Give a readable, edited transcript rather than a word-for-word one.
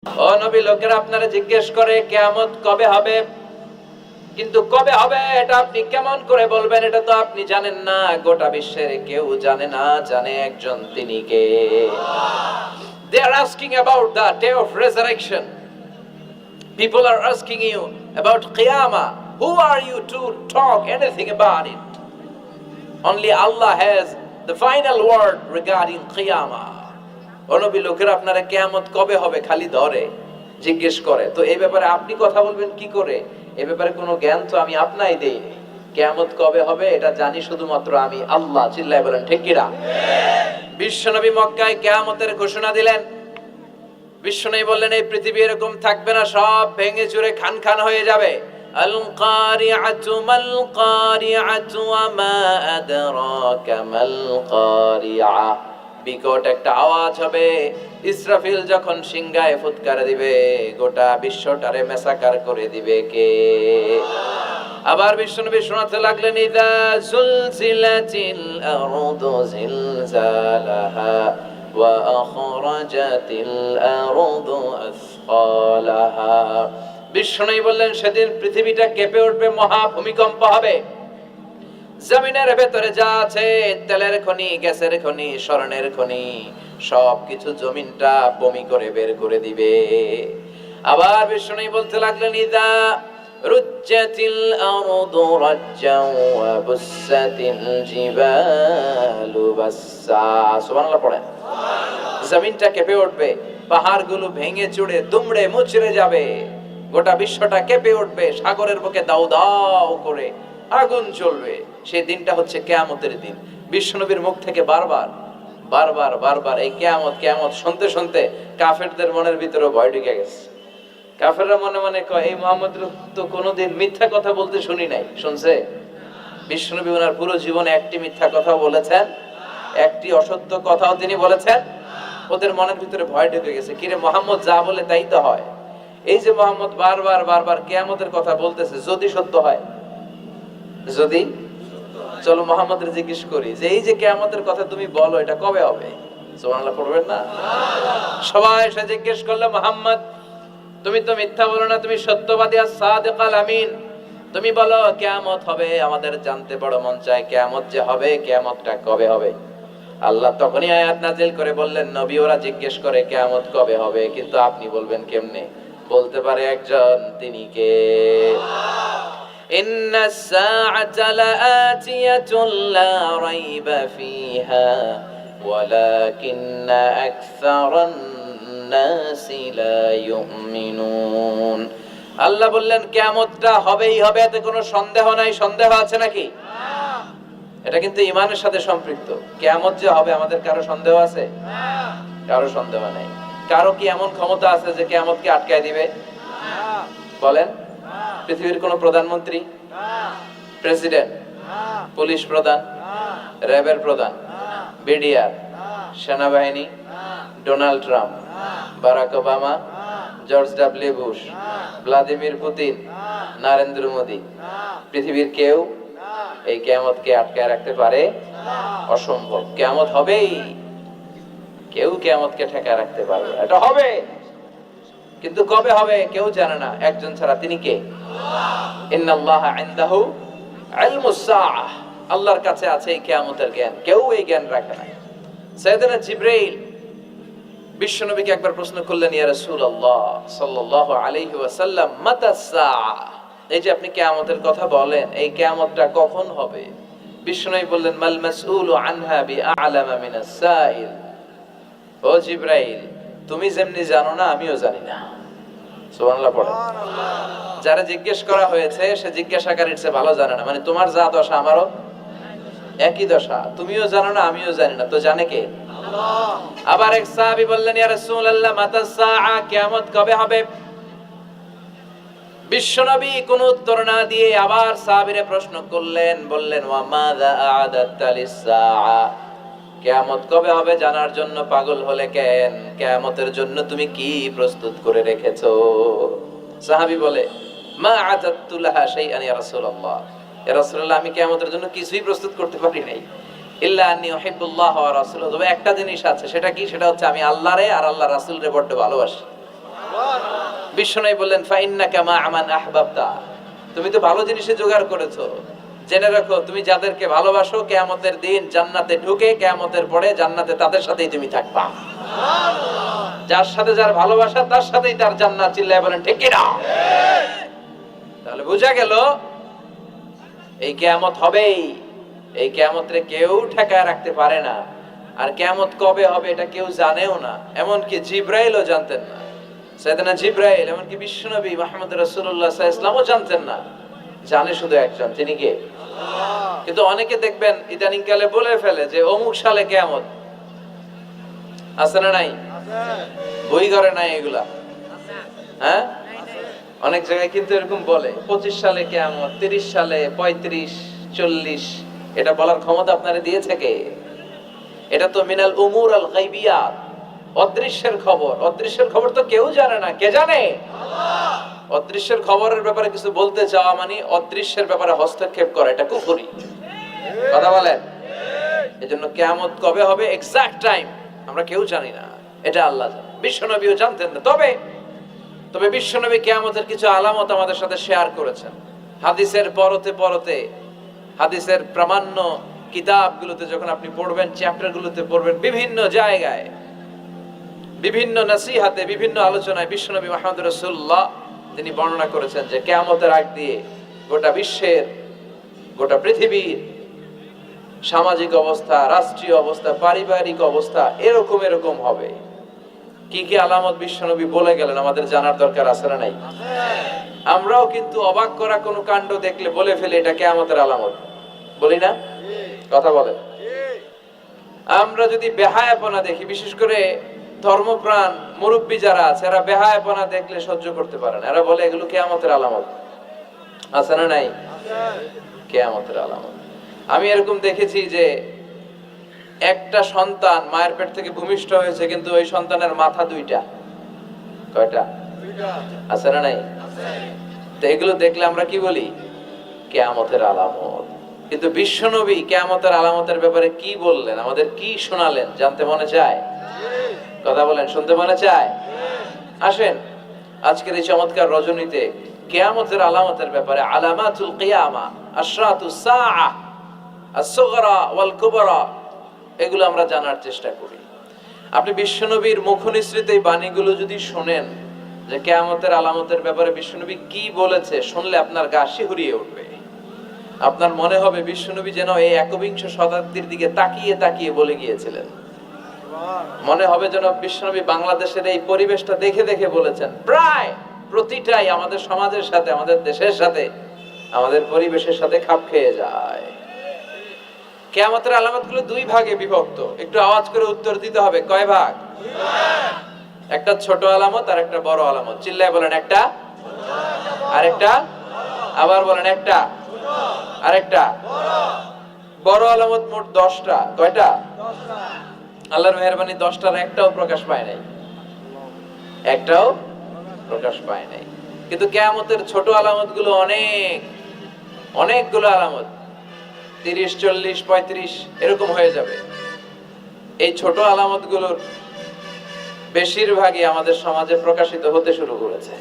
ও নবী, লোকেরা আপনারা জিজ্ঞেস করে কিয়ামত কবে হবে, কিন্তু কবে হবে এটা আপনি কেমন করে বলবেন? এটা তো আপনি জানেন না, গোটা বিশ্বের কেউ জানে না, জানে একজন, তিনি কে? They are asking about the day of resurrection. People are asking you about Qiyamah. Who are you to talk anything about it? Only Allah has the final word regarding Qiyamah. অনবী, লোকেরা আপনারা কিয়ামত কবে হবে খালি ধরে জিজ্ঞেস করে, তো এই ব্যাপারে আপনি কথা বলবেন কি করে? এই ব্যাপারে কোনো জ্ঞান তো আমি আপনাই দেইনি। কিয়ামত কবে হবে এটা জানি শুধুমাত্র আমি আল্লাহ। চিল্লায় বলেন ঠিক কিনা? বিশ্বনবী মক্কায় কিয়ামতের ঘোষণা দিলেন। বিশ্বনবী বললেন, এই পৃথিবী এরকম থাকবে না, সব ভেঙে চুরে খান খান হয়ে যাবে। আল কারিআতু মাল কারিআতু ওয়া মা আদরাকা মাল কারিআ। বিকট একটা আওয়াজ হবে, ইসরাফিল যখন সিংহায় ফুৎকার দিবে, গোটা বিশ্বটারে মেসাকার করে দিবে কে? আবার বিশ্বনবী শোনাতে লাগলেন, ইযা জুলজিলাতিল আরদু জিলজালাহা ওয়া আখরাজাতিল আরদু আসফালাহা। বিশ্বনবী বললেন, সেদিন পৃথিবীটা কেঁপে উঠবে, মহা ভূমিকম্প হবে। জমিনের ভেতরে যা আছে, তেলের খনি, গ্যাসের খনি, স্বর্ণের খনি, সবকিছু জমিনটা বমি করে বের করে দিবে। আবার বিশ্বনবী বলতে লাগলেন, ইদা রুজ্জাতিল আরদু রাজ্জাও ওয়া বুসাতিল জিবালু বাসসা। সুবহানাল্লাহ পড়েন। জমিনটা কেঁপে উঠবে, পাহাড়গুলো ভেঙে চুরে দুমড়ে মুচড়ে যাবে, গোটা বিশ্বটা কেঁপে উঠবে, সাগরের বুকে দাউ দাউ করে আগুন জ্বলবে। সেই দিনটা হচ্ছে কিয়ামতের দিন। বিশ্বনবীর মুখ থেকে বারবার বারবার বারবার এই কিয়ামত কিয়ামত শুনতে শুনতে কাফেরদের মনের ভিতরে ভয় ঢুকে গেছে। কাফেররা মনে মনে কয়, এই মুহাম্মদ তো কোনোদিন মিথ্যা কথা বলতে শুনি নাই। শুনছে? বিশ্বনবী ওনার পুরো জীবনে একটি মিথ্যা কথা বলেছেন, একটি অসত্য কথাও তিনি বলেছেন। ওদের মনের ভিতরে ভয় ঢুকে গেছে, কিরে মুহাম্মদ যা বলে তাই তো হয়। এই যে মুহাম্মদ বারবার বারবার কিয়ামতের কথা বলতেছে, যদি সত্য হয়, যদি, চলো মুহাম্মদের জিজ্ঞেস করি যে এই যে কিয়ামতের কথা তুমি বলো, এটা কবে হবে? সুবহানাল্লাহ পড়বেন না? সবাই এসে জিজ্ঞেস করলো, মুহাম্মদ তুমি তো মিথ্যা বলো না, তুমি সত্যবাদী আর সাদিকাল আমিন, তুমি বলো কিয়ামত হবে, আমাদের জানতে বড় মন চায় কিয়ামত যে হবে, কিয়ামতটা কবে হবে? আল্লাহ তখনই আয়াত নাযিল করে বললেন, নবী ওরা জিজ্ঞেস করে কিয়ামত কবে হবে, কিন্তু আপনি বলবেন কেমনে? বলতে পারে একজন, তিনি কে? ইন্নাস সাআতা লাআতিয়াতুন লা রাইবা ফিহা ওয়ালাকিন্না আকসারান নাসি লা ইউমিনুন। আল্লাহ বললেন কিয়ামতটা হবেই হবে, এতে কোনো সন্দেহ নাই। সন্দেহ আছে নাকি? এটা কিন্তু ঈমানের সাথে সম্পৃক্ত। কিয়ামত যে হবে, আমাদের কারো সন্দেহ আছে? কারো সন্দেহ নাই। কারো কি এমন ক্ষমতা আছে যে কিয়ামতকে আটকায় দিবে? বলেন। পৃথিবীর কোন প্রধানমন্ত্রী, প্রেসিডেন্ট, পুলিশ প্রধান, র্যাবের প্রধান, বিডিআর, সেনাবাহিনী, Donald Trump, Barack Obama, George W Bush, Vladimir Putin, Narendra Modi, পৃথিবীর কেউ এই কিয়ামতকে আটকায় রাখতে পারে? অসম্ভব। কিয়ামত হবেই, কেউ কিয়ামতকে ঠেকায় রাখতে পারবে না। এটা হবে, কিন্তু কবে হবে কেউ জানে না, একজন ছাড়া, তিনি কে? ইন্নাল্লাহা ইনদাহু ইলমুস সাআহ। আল্লাহর কাছে আছে এই কিয়ামতের জ্ঞান, কেউ এই জ্ঞান রাখে না। সাইয়েদনা জিবরাইল বিশ্বনবীকে একবার প্রশ্ন করলেন, ইয়া রাসূলুল্লাহ সাল্লাল্লাহু আলাইহি ওয়াসাল্লাম, মাতাস সাআহ, এই যে আপনি কিয়ামতের কথা বলেন, এই কিয়ামতটা কখন হবে? বিশ্বনবী বললেন, মাল মাসউলু আনহা বিআলামা মিনাস সাইল। ও জিবরাইল, তুমি যেমনি জানো না, আমিও জানি না। সুবহানাল্লাহ পড়ো। যারা জিজ্ঞেস করা হয়েছে সে জিজ্ঞাসাকারীর চেয়ে ভালো জানে না। মানে তোমার যা দশা আমারও একই দশা, তুমিও জানো না, আমিও জানি না, তো জানে কে? আল্লাহ। আবার এক সাহাবী বললেন, ইয়া রাসূলুল্লাহ মাতাস সাআ, কিয়ামত কবে হবে? বিশ্বনবী কোনো উত্তর না দিয়ে আবার সাহাবীরে প্রশ্ন করলেন, বললেন, ওয়া মাযা আ'দাতা লিস সাআ, কিয়ামত কবে হবে জানার জন্য পাগল হলে কেন? কিয়ামতের জন্য তুমি কি প্রস্তুত করে রেখেছো? সাহাবী বলে, মা আ'দাতু লাহা শাইআন ইয়া রাসূলুল্লাহ, ইয়া রাসূলুল্লাহ আমি কিয়ামতের জন্য কিছুই প্রস্তুত করতে পারি নাই। ইল্লা আন্নী উহিব্বুল্লাহ ওয়া রাসূলুহু, তবে একটা জিনিস আছে, সেটা কি? সেটা হচ্ছে আমি আল্লাহরে আর আল্লাহর রাসূলরে বড় ভালোবাসি। বিশ্বনবী বললেন ফাইন্নাকা মা আমান আহবাবতা, তুমি তো ভালো জিনিসে জোগাড় করেছো, জেনে রাখো তুমি যাদেরকে ভালোবাসো কিয়ামতের দিন জান্নাতে ঢুকে কিয়ামতের পরে জান্নাতে তাদের সাথেই তুমি থাকবা। যার সাথে যার ভালোবাসা তার সাথেই তার জান্নাত। চিল্লায় বলেন ঠিক কি না? তাহলে বোঝা গেল এই কিয়ামত হবেই, এই কিয়ামতরে কেউ ঠেকায় রাখতে পারে না। আর কিয়ামত কবে হবে এটা কেউ জানেও না, এমনকি জিবরাইলও জানতেন না। সাইয়েদনা জিবরাইল এমনকি বিশ্বনবী মুহাম্মদ রাসূলুল্লাহ সাল্লাল্লাহু আলাইহি ওয়াসাল্লামও জানতেন না, জানে শুধু একজন, তিনি কে? আল্লাহ। কিন্তু অনেকে দেখবেন ইদানিং কালে বলে ফেলে যে অমুক সালে কিয়ামত। আছে না নাই? আছে। বই ঘরে নাই এগুলা? হ্যাঁ, অনেক জায়গায় কিন্তু এরকম বলে 25 সালে কিয়ামত, 30 সালে, 35, 40। এটা বলার ক্ষমতা আপনারে দিয়েছে কে? এটা তো মিনাল উমুর আল গায়বিয়াত, অদৃশ্যের খবর। অদৃশ্যের খবর তো কেউ জানে না, কে জানে? আল্লাহ। অদৃশ্যের খবরের ব্যাপারে কিছু বলতে চাওয়া মানে অদৃশ্যের ব্যাপারে হস্তক্ষেপ করা, এটা কুফরি। কথা বলেন। এজন্য কিয়ামত কবে হবে এক্সাক্ট টাইম আমরা কেউ জানি না, এটা আল্লাহ জানে, বিশ্বনবীও জানতেন না। তবে বিশ্বনবী কিয়ামতের কিছু আলামত আমাদের সাথে শেয়ার করেছেন। হাদিসের পরতে পরতে, হাদিসের প্রামাণ্য কিতাবগুলোতে যখন আপনি পড়বেন, চ্যাপ্টারগুলোতে পড়বেন, বিভিন্ন জায়গায়, বিভিন্ন নসিহাতে, বিভিন্ন আলোচনায় বিশ্বনবী মুহাম্মদ রাসূলুল্লাহ তিনি বর্ণনা করেছেন যে কিয়ামতের আগ দিয়ে গোটা বিশ্বের, গোটা পৃথিবীর সামাজিক অবস্থা, রাষ্ট্রীয় অবস্থা, পারিবারিক অবস্থা এরকম হবে। কি কি আলামত বিশ্বনবী বলে গেলেন আমাদের জানার দরকার আছে না নাই? আমরাও কিন্তু অবাক করা কোনো কাণ্ড দেখলে বলে ফেলি এটা কিয়ামতের আলামত, বলি না? কথা বলেন। আমরা যদি বেহায়াপনা দেখি, বিশেষ করে ধর্মপ্রাণ মুরব্বী যারা আছে এরা বেহায়াপনা দেখলে সহ্য করতে পারে না, এরা বলে এগুলো কিয়ামতের আলামত। আছে না নাই? কিয়ামতের আলামত। আমি এরকম দেখেছি যে একটা সন্তান মায়ের পেট থেকে ভূমিষ্ঠ হয়েছে, কিন্তু ওই সন্তানের মাথা দুইটা। কয়টা? আছে না নাই? তো এগুলো দেখলে আমরা কি বলি? কিয়ামতের আলামত। কিন্তু বিশ্বনবী কিয়ামতের আলামতের ব্যাপারে কি বললেন, আমাদের কি শোনালেন, জানতে মনে চায়? কথা বলেন, শুনতে মনে চায়? আসেন আজকের এই চমৎকার রজনীতে কিয়ামতের আলামতের ব্যাপারে, আলামাতুল কিয়ামা, আশরাতুস সাআ, আস-সুগরা ওয়াল কুবরা, এগুলো আমরা জানার চেষ্টা করি। আপনি বিশ্বনবীর মুখনিসৃত এই বাণীগুলো যদি শুনেন যে কিয়ামতের আলামতের ব্যাপারে বিশ্বনবী কি বলেছে, শুনলে আপনার গা শিহরিয়ে উঠবে। আপনার মনে হবে বিশ্বনবী যেন এই একবিংশ শতাব্দীর দিকে তাকিয়ে তাকিয়ে বলে গিয়েছিলেন। মনে হবে যেন বিশ্বনবী বাংলাদেশের এই পরিবেশটা দেখে দেখে বলেছেন। প্রায় প্রতিটাই আমাদের সমাজের সাথে, আমাদের দেশের সাথে, আমাদের পরিবেশের সাথে খাপ খেয়ে যায়। কিয়ামতের আলামতগুলো দুই ভাগে বিভক্ত। একটু আওয়াজ করে উত্তর দিতে হবে, কয় ভাগ? একটা ছোট আলামত আর একটা বড় আলামত। চিল্লায় বলেন একটা, আরেকটা, আবার বলেন একটা, আরেকটা। বড় আলামত মোট 10টা। কয়টা? আল্লাহর মেহেরবানি 10টার একটাও প্রকাশ পায় নাই, একটাও প্রকাশ পায় নাই। কিন্তু কিয়ামতের ছোট আলামত গুলো অনেকগুলো আলামত, 30, 40, 35 এরকম হয়ে যাবে। এই ছোট আলামত গুলোর বেশিরভাগই আমাদের সমাজে প্রকাশিত হতে শুরু করেছে।